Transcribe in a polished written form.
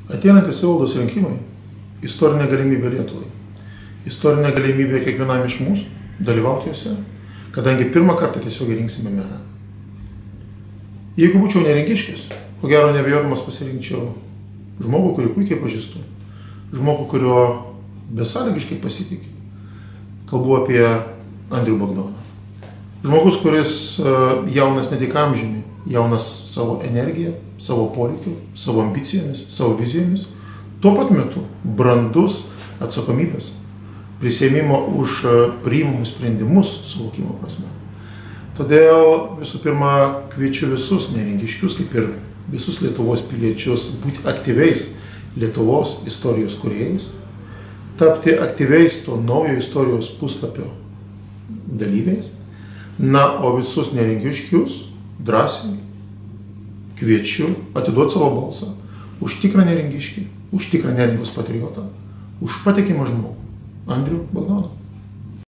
Ateinantys savivaldos rinkimai – istorinė galimybė Lietuvai. Istorinė galimybė kiekvienam iš mūsų dalyvauti juose, kadangi pirmą kartą tiesiog rinksime merą. Jeigu būčiau nerengiškis, ko gero neabejodamas pasirinkčiau žmogų, kurį puikiai pažįstu, žmogų, kurio besąlygiškai pasitikiu. Kalbu apie Andrių Bagdoną. Žmogus, kuris jaunas ne tik amžiumi, jaunas savo energiją, savo poreikiu, savo ambicijomis, savo vizijomis, tuo pat metu brandus atsakomybės, prisiėmimo už priimamus sprendimus suvokimo prasme. Todėl visų pirma kviečiu visus nerengiškius, kaip ir visus Lietuvos piliečius, būti aktyviais Lietuvos istorijos kūrėjais, tapti aktyviais to naujo istorijos puslapio dalyviais. Na, o visus nerengiškius drąsiai kviečiu atiduoti savo balsą už tikrą nerengiškį, už tikrą neringos patriotą, už patikimą žmogų, Andrių Bagdoną.